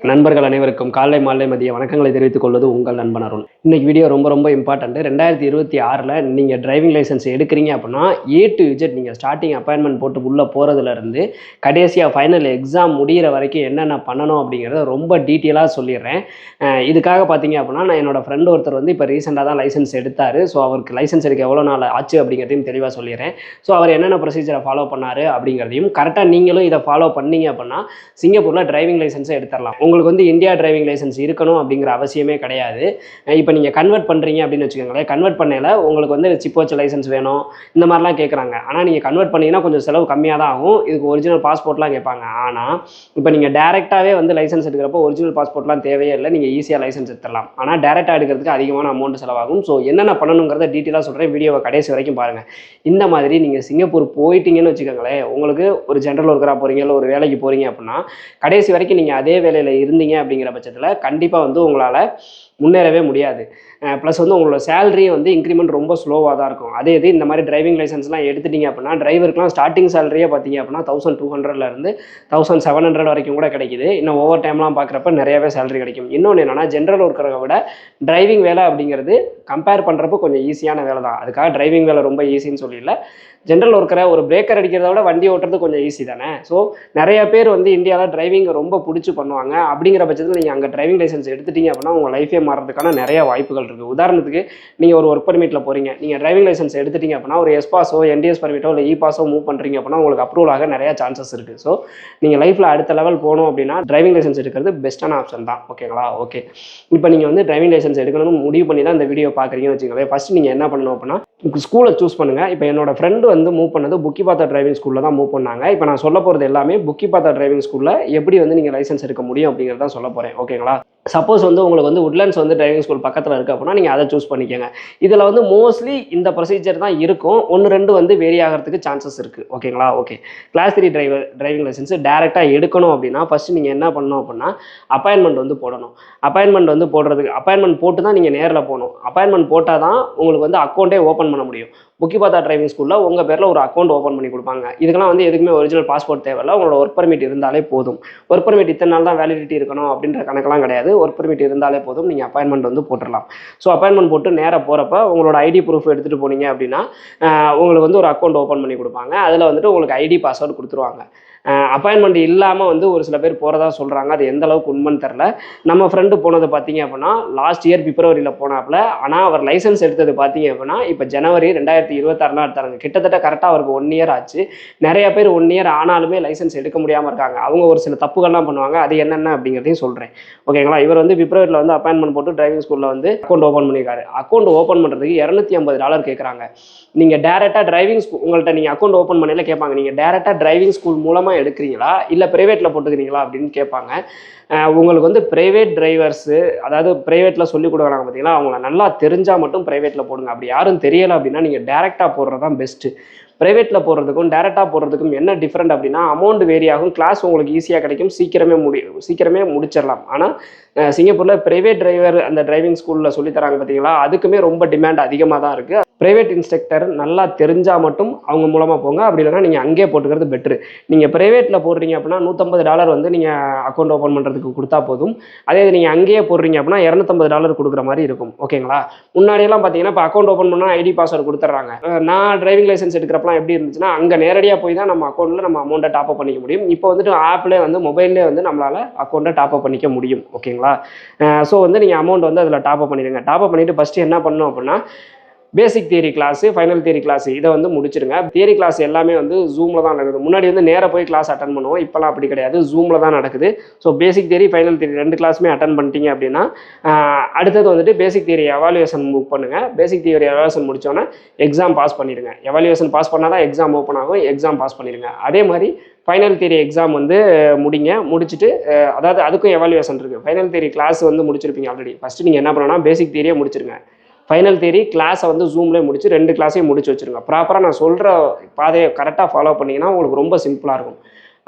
நண்பர்கள் அனைவருக்கும் காலை மாலை மதிய வணக்கங்களை தெரிவித்துக் கொள்வது உங்கள் நண்பன் அருண். இன்னைக்கு வீடியோ ரொம்ப இம்பார்ட்டன்ட். 2026 நீங்கள் டிரைவிங் லைசன்ஸ் எடுக்கிறீங்க அப்படின்னா A to Z நீங்கள் ஸ்டார்டிங் அப்பாயின்மெண்ட் போட்டு உள்ளே போகிறதுலேருந்து கடைசியாக ஃபைனல் எக்ஸாம் முடிகிற வரைக்கும் என்னென்ன பண்ணணும் அப்படிங்கிறத ரொம்ப டீட்டெயிலாக சொல்லிடுறேன். இதுக்காக பார்த்தீங்க அப்படின்னா நான் என்னோட ஃப்ரெண்டு ஒருத்தர் வந்து இப்போ ரீசெண்டாக தான் லைசன்ஸ் எடுத்தார். ஸோ அவருக்கு லைசன்ஸ் எடுக்க எவ்வளோ நாள் ஆச்சு அப்படிங்கிறதையும் தெளிவாக சொல்லிடுறேன். ஸோ அவர் என்னென்ன ப்ரொசீஜரை ஃபாலோ பண்ணார் அப்படிங்கிறதையும் கரெக்டாக நீங்களும் இதை ஃபாலோ பண்ணீங்க அப்படின்னா சிங்கப்பூரில் டிரைவிங் லைசன்ஸை எடுத்துடலாம். உங்களுக்கு வந்து இந்தியா டிரைவிங் லைசன்ஸ் இருக்கணும் அப்படிங்கிற அவசியமே கிடையாது. இப்போ நீங்கள் கன்வெர்ட் பண்ணுறீங்க அப்படின்னு வச்சுக்கோங்களேன், கன்வெர்ட் பண்ணையில் உங்களுக்கு வந்து சிப்போச் லைசன்ஸ் வேணும் இந்த மாதிரிலாம் கேட்குறாங்க. ஆனால் நீங்கள் கன்வெர்ட் பண்ணிங்கன்னா கொஞ்சம் செலவு கம்மியாக தான் ஆகும். இதுக்கு ஒரிஜினல் பாஸ்போர்ட்லாம் கேட்பாங்க. ஆனால் இப்போ நீங்கள் டேரெக்டாகவே வந்து லைசன்ஸ் எடுக்கிறப்போ ஒரிஜினல் பாஸ்போர்ட்லாம் தேவையே இல்லை, நீங்கள் ஈஸியாக லைசன்ஸ் எடுத்துடலாம். ஆனால் டேரெக்டாக எடுக்கிறதுக்கு அதிகமான அமௌண்ட் செலவாகும். ஸோ என்னென்ன பண்ணணுங்கிறத டீட்டெயிலாக சொல்கிறேன், வீடியோவை கடைசி வரைக்கும் பாருங்கள். இந்த மாதிரி நீங்கள் சிங்கப்பூர் போயிட்டீங்கன்னு வச்சுக்கோங்களேன், உங்களுக்கு ஒரு ஜென்ரல் ஒர்க்கராக போகிறீங்க இல்லை ஒரு வேலைக்கு போகிறீங்க அப்படின்னா கடைசி வரைக்கும் நீங்கள் அதே வேலையில் இருந்தீங்க அப்படிங்கிற பட்சத்தில் கண்டிப்பாக வந்து உங்களால் முன்னேறவே முடியாது. ப்ளஸ் வந்து உங்களோட சேலரி வந்து இன்க்ரிமெண்ட் ரொம்ப ஸ்லோவாக தான் இருக்கும். அதே இது இந்த மாதிரி டிரைவிங் லைசன்ஸ்லாம் எடுத்துட்டிங்க அப்படின்னா டிரைவருக்குலாம் ஸ்டார்டிங் சேலரியே பார்த்தீங்க அப்படின்னா 1200 1700 வரைக்கும் கூட கிடைக்குது. இன்னும் ஓவர் டைம்லாம் பார்க்குறப்ப நிறையவே சேலரி கிடைக்கும். இன்னொன்று என்னென்னா ஜென்ரல் ஒர்க்கரை விட டிரைவிங் வேலை அப்படிங்கிறது கம்பேர் பண்ணுறப்போ கொஞ்சம் ஈஸியான வேலை தான். அதுக்காக டிரைவிங் வேலை ரொம்ப ஈஸின்னு சொல்லல, ஜென்ரல் ஒர்க்கரை ஒரு பிரேக்கர் அடிக்கிறத விட வண்டி ஓட்டுறது கொஞ்சம் ஈஸி தானே. ஸோ நிறைய பேர் வந்து இந்தியாவில் டிரைவிங் ரொம்ப பிடிச்சி பண்ணுவாங்க. அப்படிங்கிற பட்சத்தில் நீங்கள் அங்கே டிரைவிங் லைசன்ஸ் எடுத்துட்டீங்க அப்படின்னா உங்கள் லைஃபே மாறதுக்கான நிறைய வாய்ப்புகள் இருக்குது. உதாரணத்துக்கு நீங்கள் ஒரு ஒர்க் பர்மிட்டில் போகிறீங்க, நீங்கள் டிரைவிங் லைசன்ஸ் எடுத்துட்டீங்க அப்படின்னா ஒரு எஸ் பாஸோ என்டிஎஸ் பர்மிட்டோ இல்லை இ பாஸோ மூவ் பண்ணுறீங்க அப்படின்னா உங்களுக்கு அப்ரூவல் ஆக நிறைய சான்சஸ் இருக்குது. ஸோ நீங்கள் லைஃப்பில் அடுத்த லெவல் போகணும் அப்படின்னா டிரைவிங் லைசன்ஸ் எடுக்கிறது பெஸ்ட்டான ஆப்ஷன் தான். ஓகேங்களா? ஓகே, இப்போ நீங்கள் வந்து டிரைவிங் லைசன்ஸ் எடுக்கணும்னு முடிவு பண்ணி தான் இந்த வீடியோ பார்க்குறீங்கன்னு வச்சுக்கோங்களேன். ஃபஸ்ட்டு நீங்கள் என்ன பண்ணணும் அப்படின்னா ஸ்கூலை சூஸ் பண்ணுங்கள். இப்போ என்னோட ஃப்ரெண்டு வந்து மூவ் பண்ணது புக்கிபாத்தா டிரைவிங் ஸ்கூலில் தான் மூவ் பண்ணாங்க. இப்போ நான் சொல்ல போகிறது எல்லாமே புக்கிபாத்தா டிரைவிங் ஸ்கூலில் எப்படி வந்து நீங்கள் லைசன்ஸ் எடுக்க முடியும் அப்படிங்கிறத சொல்ல போகிறேன். ஓகேங்களா? சப்போஸ் வந்து உங்களுக்கு வந்து உட்லண்ட்ஸ் வந்து டிரைவிங் ஸ்கூல் பக்கத்தில் இருக்குது அப்படின்னா நீங்கள் அதை சூஸ் பண்ணிக்கோங்க. இதில் வந்து மோஸ்ட்லி இந்த ப்ரொசீஜர் தான் இருக்கும். 1-2 வந்து வேரி ஆகிறதுக்கு சான்சஸ் இருக்குது. ஓகேங்களா? ஓகே, கிளாஸ் 3 டிரைவிங் லைசன்ஸ் டேரெக்டாக எடுக்கணும் அப்படின்னா ஃபஸ்ட்டு நீங்கள் என்ன பண்ணணும் அப்படின்னா அப்பாயின்மெண்ட் வந்து போடணும். அப்பாயின்மெண்ட் வந்து போடுறதுக்கு அப்பாயின்மெண்ட் போட்டு தான் நீங்கள் நேரில் போகணும். அப்பாயின்மெண்ட் போட்டால் தான் உங்களுக்கு வந்து அக்கௌண்ட்டே ஓப்பன் பண்ண முடியும். புக்கிபாத்தா டிரைவிங் ஸ்கூலில் உங்கள் பேரில் ஒரு அக்கௌண்ட் ஓப்பன் பண்ணி கொடுப்பாங்க. இதுக்கெல்லாம் வந்து எதுக்குமே ஒரிஜினல் பாஸ்போர்ட் தேவையில்லை, உங்களோட ஒர்க் பர்மிட் இருந்தாலே போதும். ஒர்க் பர்மிட் இத்தனை நாள் தான் வேலிடிட்டி இருக்கணும் அப்படின்ற கணக்கெல்லாம் கிடையாது. ஒர்க் பர்மிட் இருந்தாலே போதும், நீங்கள் அப்பாயின்மெண்ட் வந்து போட்டுடலாம். ஸோ அப்பாயின்மெண்ட் போட்டு நேராக போகிறப்ப உங்களோட ஐடி ப்ரூஃப் எடுத்துகிட்டு போனீங்க அப்படின்னா உங்களுக்கு வந்து ஒரு அக்கௌண்ட் ஓப்பன் பண்ணி கொடுப்பாங்க. அதில் வந்துட்டு உங்களுக்கு ஐடி பாஸ்வேர்டு கொடுத்துருவாங்க. அப்பாயின்மெண்ட் இல்லாமல் வந்து ஒரு சில பேர் போகிறதா சொல்கிறாங்க. அது எந்த அளவுக்கு உண்மைன்னு தெரில. நம்ம ஃப்ரெண்டு போனது பார்த்தீங்க அப்படின்னா லாஸ்ட் இயர் பிப்ரவரியில் போனாப்புல. ஆனால் அவர் லைசன்ஸ் எடுத்தது பார்த்தீங்க அப்படின்னா இப்போ ஜனவரி 2026 எடுத்தாங்க. கிட்டத்தட்ட கரெக்டாக அவருக்கு 1 இயர் ஆச்சு. நிறைய பேர் 1 இயர் ஆனாலுமே லைசன்ஸ் எடுக்க முடியாமல் இருக்காங்க. அவங்க ஒரு சில தப்புகள்லாம் பண்ணுவாங்க. அது என்னென்ன அப்படிங்கிறதையும் சொல்கிறேன். ஓகேங்களா? இவர் வந்து பிப்ரவரியில் வந்து அப்பாயின்மெண்ட் போட்டு டிரைவிங் ஸ்கூலில் வந்து அக்கௌண்ட் ஓப்பன் பண்ணியிருக்காரு. அக்கௌண்ட் ஓப்பன் பண்ணுறதுக்கு $250 கேட்குறாங்க. நீங்கள் டேரெக்டாக டிரைவிங் ஸ்கூல் உங்கள்கிட்ட நீங்கள் அக்கௌண்ட் ஓப்பன் பண்ணல கேட்பாங்க, நீங்கள் டேரெக்டாக டிரைவிங் ஸ்கூல் மூலமாக எடுக்கிறீங்களா இல்லை ப்ரைவேட்டில் போட்டுக்கிறீங்களா அப்படின்னு கேட்பாங்க. உங்களுக்கு வந்து ப்ரைவேட் டிரைவர்ஸு, அதாவது ப்ரைவேட்டில் சொல்லிக் கொடுக்குறாங்க பார்த்தீங்களா, அவங்கள நல்லா தெரிஞ்சால் மட்டும் ப்ரைவேட்டில் போடுங்க. அப்படி யாரும் தெரியலை அப்படின்னா நீங்கள் டேரெக்டாக போடுறது தான் பெஸ்ட்டு. ப்ரைவேட்டில் போடுறதுக்கும் டேரெக்டாக போடுறதுக்கும் என்ன டிஃப்ரெண்ட் அப்படின்னா அமௌண்ட் வேரி ஆகும். கிளாஸ் உங்களுக்கு ஈஸியாக கிடைக்கும், சீக்கிரமே முடிச்சிடலாம். ஆனால் சிங்கப்பூரில் ப்ரைவேட் டிரைவர் அந்த டிரைவிங் ஸ்கூலில் சொல்லித்தராங்க பார்த்தீங்களா, அதுக்குமே ரொம்ப டிமாண்ட் அதிகமாக தான் இருக்குது. ப்ரைவேட் இன்ஸ்ட்ரக்டர் நல்லா தெரிஞ்சால் மட்டும் அவங்க மூலமாக போங்க. அப்படி இல்லைனா நீங்கள் அங்கேயே போட்டுக்கிறது பெட்ரு. நீங்கள் ப்ரைவேட்டில் போடுறீங்க அப்படின்னா $150 வந்து நீங்கள் அக்கௌண்ட் ஓப்பன் பண்ணுறதுக்கு கொடுத்தா போதும். அதே நீங்கள் அங்கேயே போடுறீங்க அப்படின்னா $250 கொடுக்குற மாதிரி இருக்கும். ஓகேங்களா? முன்னாடியெல்லாம் பார்த்தீங்கன்னா இப்போ அக்கௌண்ட் ஓப்பன் பண்ணால் ஐடி பாஸ்வேர்டு கொடுத்துட்றாங்க. நான் டிரைவிங் லைசன்ஸ் எடுக்கிறப்பலாம் எப்படி இருந்துச்சுன்னா அங்கே நேரடியாக போய் தான் நம்ம அக்கௌண்ட்டில் நம்ம அமௌண்ட்டை டாப்அப் பண்ணிக்க முடியும். இப்போ வந்துட்டு ஆப்லேயே வந்து மொபைல்லே வந்து நம்மளால் அக்கௌண்ட்டை டாப்அப் பண்ணிக்க முடியும். ஓகேங்களா? ஸோ வந்து நீங்கள் அமௌண்ட் வந்து அதில் டாப்அப் பண்ணிடுங்க. டாப்அப் பண்ணிவிட்டு ஃபஸ்ட்டு என்ன பண்ணணும் அப்படின்னா basic theory class, final theory class இதை வந்து முடிச்சிருங்க. தியரி கிளாஸ் எல்லாமே வந்து ஜூமில் தான் நடக்குது. முன்னாடி வந்து நேராக போய் கிளாஸ் அட்டன் பண்ணுவோம், இப்போலாம் அப்படி கிடையாது, ஜூமில் தான் நடக்குது. So basic theory final theory 2 கிளாஸுமே அட்டன் பண்ணிட்டீங்க அப்படின்னா அடுத்தது வந்துட்டு பேசிக் தியரி எவாலுவேஷன் மூவ் பண்ணுங்கள். பேசிக் தியரி எவாலுவேஷன் முடித்தோன்னே எக்ஸாம் பாஸ் பண்ணிடுங்க. எவாலுவேஷன் பாஸ் பண்ணால் தான் எக்ஸாம் ஓப்பன் ஆகும். எக்ஸாம் பாஸ் பண்ணிடுங்க. அதே மாதிரி ஃபைனல் தியரி எக்ஸாம் வந்து முடிச்சுட்டு, அதாவது அதுக்கும் எவாலுவேஷன் இருக்குது. ஃபைனல் தியரி கிளாஸ் வந்து முடிச்சிருப்பீங்க ஆல்ரெடி. ஃபஸ்ட்டு நீங்கள் என்ன பண்ணணும்னா பேசிக் தியரியே முடிச்சிருங்க. ஃபைனல் தியரி கிளாஸை வந்து ஜூம்லேயே முடிச்சு 2 கிளாஸையும் முடிச்சு வச்சுருங்க. ப்ராப்பராக நான் சொல்கிற பாதையை கரெக்டாக ஃபாலோ பண்ணிங்கன்னா உங்களுக்கு ரொம்ப சிம்பிளாக இருக்கும்.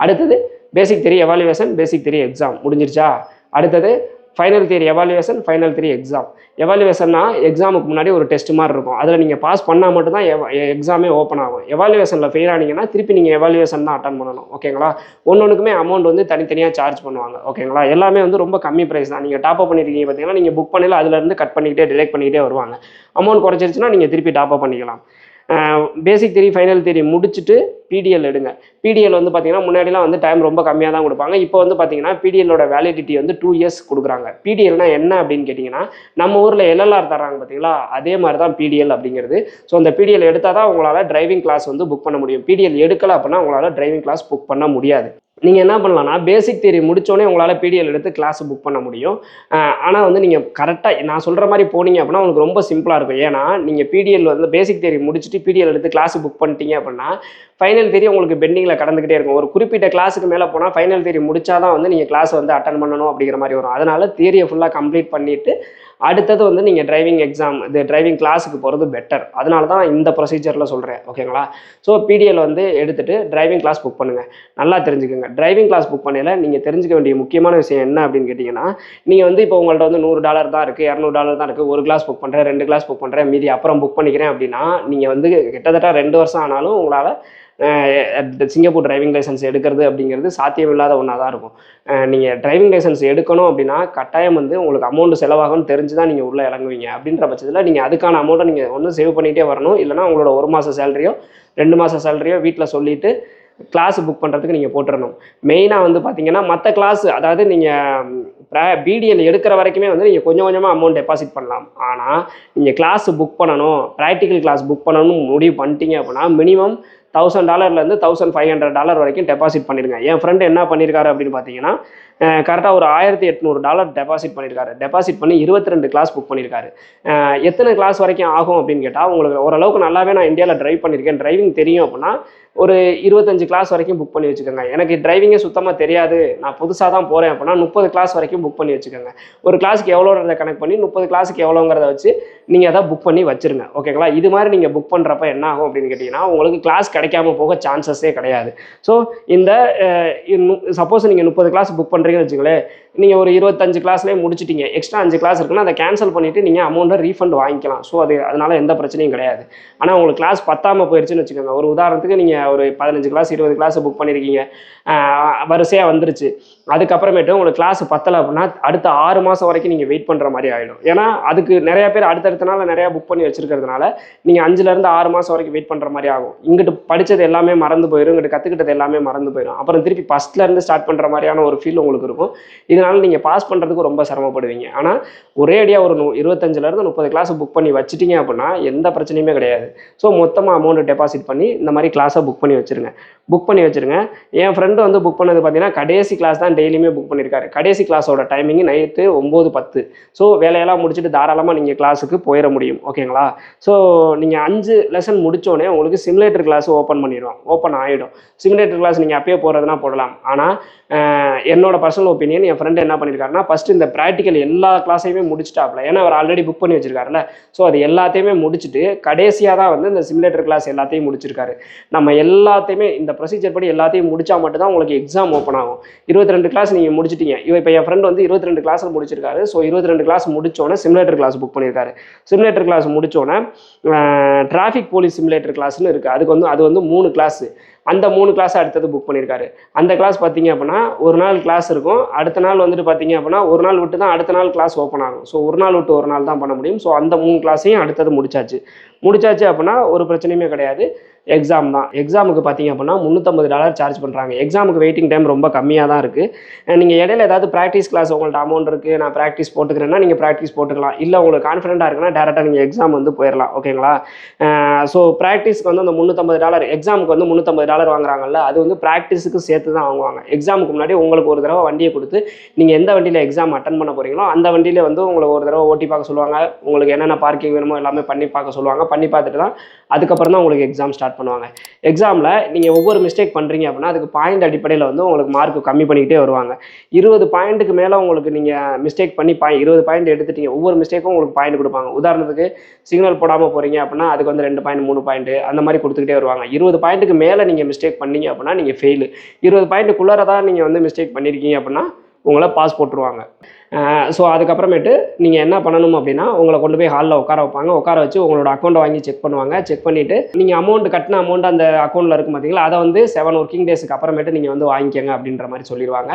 அடுத்தது basic theory evaluation, basic theory exam முடிஞ்சிருச்சா? அடுத்தது final theory evaluation, final theory exam. எவாலுவேஷன்னா எக்ஸாமுக்கு முன்னாடி ஒரு டெஸ்ட் மாதிரி இருக்கும். அதில் நீங்கள் பாஸ் பண்ணால் மட்டும்தான் எக்ஸாமே ஓப்பன் ஆகும். எவாலுவேஷனில் ஃபெயில் ஆனீங்கன்னா திருப்பி நீங்கள் எவாலுவேஷன் தான் அட்டன் பண்ணணும். ஓகேங்களா? ஒன்றுக்குமே அமௌண்ட் வந்து தனித்தனியாக சார்ஜ் பண்ணுவாங்க. ஓகேங்களா? எல்லாமே வந்து ரொம்ப கம்மி ப்ரைஸ் தான். நீங்கள் டாப்அப் பண்ணியிருக்கீங்க பார்த்தீங்கன்னா, நீங்கள் புக் பண்ணல அதுலேருந்து கட் பண்ணிக்கிட்டே டிடெக்ட் பண்ணிக்கிட்டே வருவாங்க. அமௌண்ட் குறைச்சிருச்சுன்னா நீங்கள் திருப்பி டாப்அப் பண்ணிக்கலாம். பேசிக் தியரி, ஃபைனல் தியரி முடிச்சுட்டு பிடிஎல் எடுங்க. பிடிஎல் வந்து பார்த்தீங்கன்னா முன்னாடிலாம் வந்து டைம் ரொம்ப கம்மியாக தான் கொடுப்பாங்க. இப்போ வந்து பார்த்தீங்கன்னா பிடிஎல்லோட வேலிடிட்டி வந்து 2 இயர்ஸ் கொடுக்குறாங்க. பிடிஎல்னா என்ன அப்படின்னு கேட்டிங்கன்னா, நம்ம ஊரில் எல்எல்ஆர் தர்றாங்க பார்த்தீங்களா, அதே மாதிரி தான் பிடிஎல் அப்படிங்கிறது. ஸோ அந்த பிடிஎல் எடுத்தால் தான் உங்களால் டிரைவிங் கிளாஸ் வந்து புக் பண்ண முடியும். பிடிஎல் எடுக்கலை அப்படின்னா உங்களால் டிரைவிங் கிளாஸ் புக் பண்ண முடியாது. நீங்கள் என்ன பண்ணலாம்னா, பேசிக் தியரி முடித்தோடனே உங்களால் பிடிஎல் எடுத்து கிளாஸ் புக் பண்ண முடியும். ஆனால் வந்து நீங்கள் கரெக்டாக நான் சொல்கிற மாதிரி போனீங்க அப்படின்னா உங்களுக்கு ரொம்ப சிம்பிளாக இருக்கும். ஏன்னா நீங்கள் பிடிஎல் வந்து பேசிக் தியரி முடிச்சுட்டு பிடிஎல் எடுத்து கிளாஸ் புக் பண்ணிட்டீங்க அப்படின்னா ஃபைனல் தியரி உங்களுக்கு பெண்டிங்கில் கடந்துக்கிட்டே இருக்கும். ஒரு குறிப்பிட்ட கிளாஸுக்கு மேலே போனால் ஃபைனல் தியரி முடிச்சா தான் வந்து நீங்கள் கிளாஸ் வந்து அட்டன் பண்ணணும் அப்படிங்கிற மாதிரி வரும். அதனால் தியரியை ஃபுல்லாக கம்ப்ளீட் பண்ணிவிட்டு அடுத்தது வந்து நீங்கள் டிரைவிங் எக்ஸாம் டிரைவிங் கிளாஸுக்கு போகிறது பெட்டர். அதனால தான் இந்த ப்ரொசீஜரில் சொல்கிறேன். ஓகேங்களா? ஸோ பிடிஎல் வந்து எடுத்துகிட்டு டிரைவிங் கிளாஸ் புக் பண்ணுங்கள். நல்லா தெரிஞ்சுக்கோங்க. டிரைவிங் கிளாஸ் புக் பண்ணல நீங்கள் தெரிஞ்சுக்க வேண்டிய முக்கியமான விஷயம் என்ன அப்படின்னு கேட்டிங்கன்னா, நீங்கள் வந்து இப்போ உங்கள்கிட்ட வந்து $100 தான் இருக்குது, $200 தான் இருக்குது, ஒரு கிளாஸ் புக் பண்ணுறேன், 2 கிளாஸ் புக் பண்ணுறேன், மீதி அப்புறம் புக் பண்ணிக்கிறேன் அப்படின்னா, நீங்கள் வந்து கிட்டத்தட்ட 2 வருஷம் ஆனாலும் உங்களால் சிங்கப்பூர் டிரைவிங் லைசன்ஸ் எடுக்கிறது அப்படிங்கிறது சாத்தியமில்லாத ஒன்றா தான் இருக்கும். நீங்கள் டிரைவிங் லைசன்ஸ் எடுக்கணும் அப்படின்னா கட்டாயம் வந்து உங்களுக்கு அமௌண்ட் செலவாகும்னு தெரிஞ்சு தான் நீங்கள் உள்ளே இறங்குவீங்க. அப்படின்ற பட்சத்தில் நீங்கள் அதுக்கான அமௌண்ட்டை நீங்கள் ஒன்று சேவ் பண்ணிகிட்டே வரணும். இல்லைனா உங்களோட 1 மாத சேலரியோ 2 மாத சேலரியோ வீட்டில் சொல்லிவிட்டு கிளாஸ் புக் பண்ணுறதுக்கு நீங்கள் போட்டுறணும். மெயினாக வந்து பார்த்தீங்கன்னா மற்ற கிளாஸ், அதாவது நீங்கள் பிடிஎல் எடுக்கிற வரைக்குமே வந்து நீங்கள் கொஞ்சம் கொஞ்சமாக அமௌண்ட் டெபாசிட் பண்ணலாம். ஆனால் நீங்கள் கிளாஸ் புக் பண்ணணும், ப்ராக்டிக்கல் கிளாஸ் புக் பண்ணணும்னு முடிவு பண்ணிட்டீங்க அப்படின்னா மினிமம் $1000 $1500 வரைக்கும் டெபாசிட் பண்ணிடுங்க. என் ஃப்ரெண்டு என்ன பண்ணியிருக்காரு அப்படின்னு பார்த்தீங்கன்னா, கரெக்டாக ஒரு $1800 டெபாசிட் பண்ணியிருக்காரு. டெபாசிட் பண்ணி 22 கிளாஸ் புக் பண்ணியிருக்காரு. எத்தனை கிளாஸ் வரைக்கும் ஆகும் அப்படின்னு கேட்டால், உங்களுக்கு ஓரளவுக்கு நல்லாவே நான் இந்தியாவில் டிரைவ் பண்ணியிருக்கேன், டிரைவிங் தெரியும் அப்படின்னா ஒரு 25 கிளாஸ் வரைக்கும் புக் பண்ணி வச்சுக்கோங்க. எனக்கு டிரைவிங்கே சுத்தமாக தெரியாது, நான் புதுசாக தான் போகிறேன் அப்படின்னா 30 கிளாஸ் வரைக்கும் புக் பண்ணி வச்சுக்கோங்க. ஒரு கிளாஸுக்கு எவ்வளோன்றதை கனெக்ட் பண்ணி 30 கிளாஸுக்கு எவ்வளோங்கிறத வச்சு நீங்கள் அதை புக் பண்ணி வச்சுருங்க. ஓகேங்களா? இது மாதிரி நீங்கள் புக் பண்ணுறப்ப என்ன ஆகும் அப்படின்னு கேட்டிங்கன்னா, உங்களுக்கு கிளாஸ் கிடைக்காம போக சான்சஸே கிடையாது. ஸோ இந்த சப்போஸ் நீங்கள் 30 கிளாஸ் புக் பண்ணுறீங்கன்னு வச்சுங்களேன், நீங்கள் ஒரு 25 கிளாஸ்லேயே முடிச்சிட்டிங்க, எக்ஸ்ட்ரா 5 கிளாஸ் இருக்குன்னா அதை கேன்சல் பண்ணிவிட்டு நீங்கள் அமௌண்ட்டை ரீஃபண்ட் வாங்கிக்கலாம். ஸோ அதனால் எந்த பிரச்சனையும் கிடையாது. ஆனால் உங்களுக்கு கிளாஸ் பத்தாமல் போயிடுச்சுன்னு வச்சுக்கோங்க. ஒரு உதாரணத்துக்கு நீங்கள் ஒரு 15 கிளாஸ் 20 கிளாஸ் புக் பண்ணியிருக்கீங்க, வரிசையாக வந்துருச்சு, அதுக்கப்புறமேட்டு உங்களுக்கு கிளாஸ் பத்தலை அப்படின்னா அடுத்த 6 மாதம் வரைக்கும் நீங்கள் வெயிட் பண்ணுற மாதிரி ஆகிடும். ஏன்னா அதுக்கு நிறையா பேர் அடுத்தடுத்த நாள் நிறையா புக் பண்ணி வச்சுருக்கிறதுனால நீங்கள் 5லேருந்து 6 மாதம் வரைக்கும் வெயிட் பண்ணுற மாதிரி ஆகும். இங்கிட்டு படித்தது எல்லாமே மறந்து போயிடும், இங்கிட்டு கற்றுக்கிட்டது எல்லாமே மறந்து போயிடும். அப்புறம் திருப்பி ஃபஸ்ட்லேருந்து ஸ்டார்ட் பண்ணுற மாதிரியான ஒரு ஃபீல் உங்களுக்கு இருக்கும். இதனால் நீங்கள் பாஸ் பண்ணுறதுக்கு ரொம்ப சிரமப்படுவீங்க. ஆனால் ஒரே அடியாக ஒரு 25லேருந்து 30 கிளாஸ் புக் பண்ணி வச்சுட்டிங்க அப்படின்னா எந்த பிரச்சனையுமே கிடையாது. ஸோ மொத்தமாக அமௌண்ட் டெபாசிட் பண்ணி இந்த மாதிரி கிளாஸை புக் பண்ணி வச்சுருங்க. என் ஃப்ரெண்டு வந்து புக் பண்ணது பார்த்தீங்கன்னா கடைசி கிளாஸ் தான் டெய்லியுமே புக் பண்ணியிருக்காரு. கடைசி கிளாஸோட டைமிங் நைட்டு 9:10. ஸோ வேலையெல்லாம் முடிச்சுட்டு தாராளமாக நீங்கள் கிளாஸுக்கு போயிட முடியும். ஓகேங்களா? ஸோ நீங்கள் 5 லெசன் முடித்தோடனே உங்களுக்கு சிமுலேட்டர் கிளாஸ் ஓப்பன் ஆகிடும். சிமுலேட்டர் கிளாஸ் நீங்கள் அப்பயே போகிறதுனா போடலாம். ஆனால் என்னோட பர்சனல் ஒப்பீனியன், என் ஃப்ரெண்டு என்ன பண்ணியிருக்காருன்னா, ஃபஸ்ட்டு இந்த ப்ராக்டிக்கல் எல்லா கிளாஸையுமே முடிச்சுட்டாப்ல. ஏன்னா அவர் ஆல்ரெடி புக் பண்ணி வச்சிருக்காருல்ல. ஸோ அது எல்லாத்தையுமே முடிச்சுட்டு கடைசியாக தான் வந்து இந்த சிமுலேட்டர் கிளாஸ் எல்லாத்தையும் முடிச்சிருக்காரு. நம்ம எல்லாத்தையுமே இந்த ப்ரொசீஜர் படி எல்லாத்தையும் முடிச்சா மட்டும்தான் உங்களுக்கு எக்ஸாம் ஓப்பன் ஆகும். 22 கிளாஸ் நீங்கள் முடிச்சிட்டீங்க. இப்போ என் ஃப்ரெண்ட் வந்து 22 கிளாஸில் முடிச்சிருக்காரு. ஸோ 22 கிளாஸ் முடிச்சோன்னே சிமுலேட்டர் கிளாஸ் புக் பண்ணியிருக்காரு. சிமுலேட்டர் கிளாஸ் முடிச்சோன்னே டிராஃபிக் போலீஸ் சிமுலேட்டர் கிளாஸ்னு இருக்குது. அது வந்து 3 கிளாஸு. அந்த 3 கிளாஸ் அடுத்தது புக் பண்ணியிருக்காரு. அந்த கிளாஸ் பார்த்தீங்க அப்படின்னா ஒரு நாள் கிளாஸ் இருக்கும். அடுத்த நாள் வந்துட்டு பார்த்தீங்க அப்படின்னா ஒரு நாள் விட்டு தான் அடுத்த நாள் கிளாஸ் ஓப்பன் ஆகும். ஸோ ஒரு நாள் விட்டு ஒரு நாள் தான் பண்ண முடியும். ஸோ அந்த 3 கிளாஸையும் அடுத்தது முடிச்சாச்சு அப்படின்னா ஒரு பிரச்சனையுமே கிடையாது. எக்ஸாம் தான். எக்ஸாமுக்கு பார்த்தீங்க அப்படின்னா $350 சார்ஜ் பண்ணுறாங்க. எக்ஸாமுக்கு வெயிட்டிங் டைம் ரொம்ப கம்மியாக தான் இருக்குது. நீங்கள் இடையில ஏதாவது ப்ராக்டிஸ் கிளாஸ் உங்கள்ட்ட அமௌண்ட் இருக்குது, நான் ப்ராக்டிஸ் போட்டுக்கிறேன்னா நீங்கள் ப்ராக்டிஸ் போட்டுக்கலாம். இல்லை உங்களுக்கு கான்ஃபிடென்ட்டாக இருக்குன்னா டேரெக்டாக நீங்கள் எக்ஸாம் வந்து போயிடலாம். ஓகேங்களா? ஸோ ப்ராக்டிஸ்க்கு வந்து அந்த $350, எக்ஸாமுக்கு வந்து $350 வாங்குறாங்கல்ல, அது வந்து ப்ராக்டிஸுக்கு சேர்த்து தான் வாங்குவாங்க. எக்ஸாமுக்கு முன்னாடி உங்களுக்கு ஒரு தடவை வண்டியை கொடுத்து நீங்கள் எந்த வண்டியில் எக்ஸாம் அட்டன் பண்ண போகிறீங்களோ அந்த வண்டியில் வந்து உங்களுக்கு ஒரு தடவை ஓட்டி பார்க்க சொல்லுவாங்க. உங்களுக்கு என்னென்ன பார்க்கிங் வேணுமோ எல்லாமே பண்ணி பார்க்க சொல்லுவாங்க. பண்ணி பார்த்துட்டு தான் அதுக்கப்புறம் தான் உங்களுக்கு எக்ஸாம் ஸ்டார்ட் பண்ணுவாங்க. எக்ஸாமில் நீங்கள் ஒவ்வொரு மிஸ்டேக் பண்ணுறீங்க அப்படின்னா அதுக்கு பாயிண்ட் அடிப்படையில் வந்து உங்களுக்கு மார்க் கம்மி பண்ணிக்கிட்டே வருவாங்க. 20 பாயிண்ட்டுக்கு மேலே உங்களுக்கு நீங்கள் மிஸ்டேக் பண்ணி 20 பாயிண்ட் எடுத்துட்டீங்க, ஒவ்வொரு மிஸ்டேக்கும் உங்களுக்கு பாயிண்ட் கொடுப்பாங்க. உதாரணத்துக்கு சிக்னல் போடாமல் போகிறீங்க அப்படின்னா அதுக்கு வந்து 2 பாயிண்ட் 3 பாயிண்ட் அந்த மாதிரி கொடுத்துக்கிட்டே வருவாங்க. 20 பாயிண்ட்டுக்கு மேலே நீங்கள் மிஸ்டேக் பண்ணீங்க அப்படின்னா நீங்கள் ஃபெயிலு. 20 பாயிண்ட்டுக்குள்ளார தான் நீங்கள் வந்து மிஸ்டேக் பண்ணியிருக்கீங்க அப்படின்னா உங்களை பாஸ் போட்டுருவாங்க. ஸோ அதுக்கப்புறமேட்டு நீங்கள் என்ன பண்ணணும் அப்படின்னா உங்களை கொண்டு போய் ஹாலில் உட்கார வைப்பாங்க. உட்கார வச்சு உங்களோட அக்கௌண்ட்டை வாங்கி செக் பண்ணுவாங்க. செக் பண்ணிவிட்டு நீங்கள் அமௌண்ட் கட்டின அமௌண்ட் அந்த அக்கௌண்ட்டில் இருக்கும் பார்த்தீங்களா, அதை வந்து 7 ஒர்க்கிங் டேஸ்க்கு அப்புறமேட்டு நீங்கள் வந்து வாங்கிக்கோங்க அப்படின்ற மாதிரி சொல்லிடுவாங்க.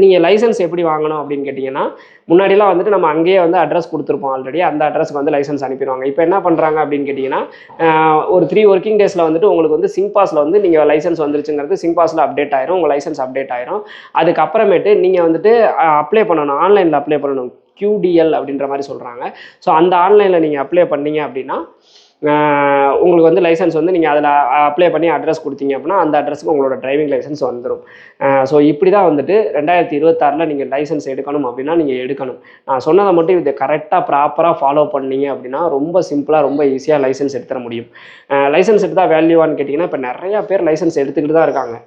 நீங்கள் லைசன்ஸ் எப்படி வாங்கணும் அப்படின்னு கேட்டிங்கன்னா, முன்னாடிலாம் வந்துட்டு நம்ம அங்கேயே வந்து அட்ரஸ் கொடுத்துருப்போம் ஆல்ரெடி. அந்த அட்ரஸ்க்கு வந்து லைசன்ஸ் அனுப்பிடுவாங்க. இப்போ என்ன பண்ணுறாங்க அப்படின்னு கேட்டிங்கன்னா, ஒரு 3 ஒர்க்கிங் டேஸில் வந்துட்டு உங்களுக்கு வந்து சிங்பாஸில் வந்து நீங்கள் லைசன்ஸ் வந்துருச்சுங்கிறது சிங்பாஸில் அப்டேட் ஆயிரும். உங்கள் லைசன்ஸ் அப்டேட் ஆயிரும். அதுக்கப்புறமேட்டு நீங்கள் வந்துட்டு அப்ளை பண்ணணும், ஆன்லைனில் அப்ளை பண்ணணும். QDL அப்படின்ற மாதிரி சொல்கிறாங்க. ஸோ அந்த ஆன்லைனில் நீங்கள் அப்ளை பண்ணீங்க அப்படின்னா உங்களுக்கு வந்து லைசன்ஸ் வந்து நீங்கள் அதில் அப்ளை பண்ணி அட்ரஸ் கொடுத்தீங்க அப்படின்னா அந்த அட்ரஸுக்கு உங்களோட டிரைவிங் லைசன்ஸ் வந்துடும். ஸோ இப்படி தான் வந்துட்டு 2026 நீங்கள் லைசன்ஸ் எடுக்கணும் அப்படின்னா நீங்கள் எடுக்கணும். நான் சொன்னதை மட்டும் இதை கரெக்டாக ப்ராப்பராக ஃபாலோ பண்ணீங்க அப்படின்னா ரொம்ப சிம்பிளாக ரொம்ப ஈஸியாக லைசன்ஸ் எடுத்துட முடியும். லைசன்ஸ் எடுத்தால் வேல்யூவான்னு கேட்டிங்கன்னா, இப்போ நிறையா பேர் லைசன்ஸ் எடுத்துக்கிட்டு தான் இருக்காங்க.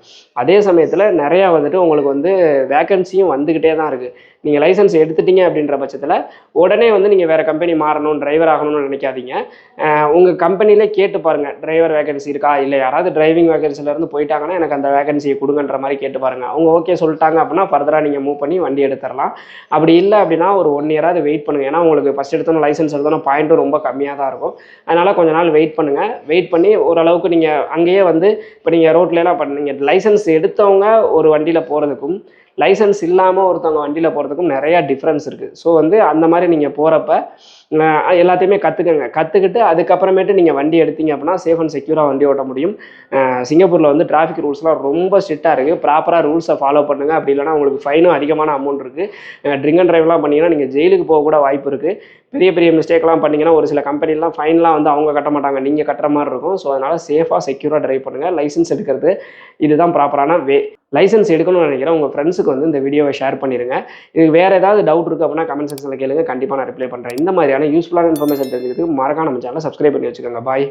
அதே சமயத்தில் நிறையா வந்துட்டு உங்களுக்கு வந்து வேக்கன்சியும் வந்துக்கிட்டே தான் இருக்குது. நீங்கள் லைசன்ஸ் எடுத்துட்டீங்க அப்படின்ற பட்சத்தில் உடனே வந்து நீங்கள் வேறு கம்பெனி மாறணும், டிரைவர் ஆகணும்னு நினைக்காதீங்க. உங்கள் கம்பெனிலே கேட்டு பாருங்கள், டிரைவர் வேகன்சி இருக்கா, இல்லை யாராவது டிரைவிங் வேகன்சிலேருந்து போயிட்டாங்கன்னா எனக்கு அந்த வேகன்சியை கொடுங்கன்ற மாதிரி கேட்டு பாருங்கள். அவங்க ஓகே சொல்லிட்டாங்க அப்படின்னா ஃபர்தராக நீங்கள் மூவ் பண்ணி வண்டி எடுத்துடலாம். அப்படி இல்லை அப்படின்னா ஒரு 1 இயராவது வெயிட் பண்ணுங்கள். ஏன்னா உங்களுக்கு ஃபஸ்ட் எடுத்தோன்னு லைசன்ஸ் எடுத்தோன்னா பாயிண்ட்டும் ரொம்ப கம்மியாக தான் இருக்கும். அதனால் கொஞ்ச நாள் வெயிட் பண்ணுங்கள். வெயிட் பண்ணி ஓரளவுக்கு நீங்கள் அங்கேயே வந்து இப்போ நீங்கள் ரோட்லலாம் நீங்கள் லைசன்ஸ் எடுத்தவங்க ஒரு வண்டியில் போகிறதுக்கும் லைசன்ஸ் இல்லாமல் ஒருத்தவங்க வண்டியில் போகிறதுக்கும் நிறையா டிஃப்ரென்ஸ் இருக்குது. ஸோ வந்து அந்த மாதிரி நீங்கள் போகிறப்ப எல்லாத்தையுமே கற்றுக்கிட்டு அதுக்கப்புறமேட்டு நீங்கள் வண்டி எடுத்தீங்க அப்படின்னா சேஃப் அண்ட் செக்யூராக வண்டி ஓட்ட முடியும். சிங்கப்பூரில் வந்து டிராஃபிக் ரூல்ஸ்லாம் ரொம்ப ஸ்ட்ரிக்டாக இருக்குது. ப்ராப்பராக ரூல்ஸை ஃபாலோ பண்ணுங்கள். அப்படி இல்லைனா உங்களுக்கு ஃபைனும் அதிகமான அமௌண்ட் இருக்குது. ட்ரிங்க் அண்ட் ட்ரைவ்லாம் பண்ணிங்கன்னா நீங்கள் ஜெயிலுக்கு போக கூட வாய்ப்பு இருக்குது. பெரிய பெரிய மிஸ்டேக்லாம் பண்ணிங்கன்னா ஒரு சில கம்பெனிலாம் ஃபைன்லாம் வந்து அவங்க கட்ட மாட்டாங்க, நீங்கள் கட்டுற மாதிரி இருக்கும். ஸோ அதனால் சேஃபாக செக்யூராக ட்ரைவ் பண்ணுங்கள். லைசன்ஸ் எடுக்கிறது இதுதான் ப்ராப்பரான வே. லைசன்ஸ் எடுக்கணும்னு நினைக்கிறேன் உங்கள் ஃப்ரெண்ட்ஸுக்கு வந்து இந்த வீடியோவை ஷேர் பண்ணிடுங்க. இதுக்கு வேறு ஏதாவது டவுட் இருக்குது அப்படின்னா கமெண்ட் செக்ஷனில் கேளுங்க, கண்டிப்பாக நான் ரிப்ளை பண்ணுறேன். இந்த மாதிரியான யூஸ்ஃபுல்லான இன்ஃபர்மேஷன் தெரிஞ்சுக்கிறதுக்கு மறக்காம நம்ம சேனலை சப்ஸ்கிரைப் பண்ணி வச்சுக்கோங்க. பாய்.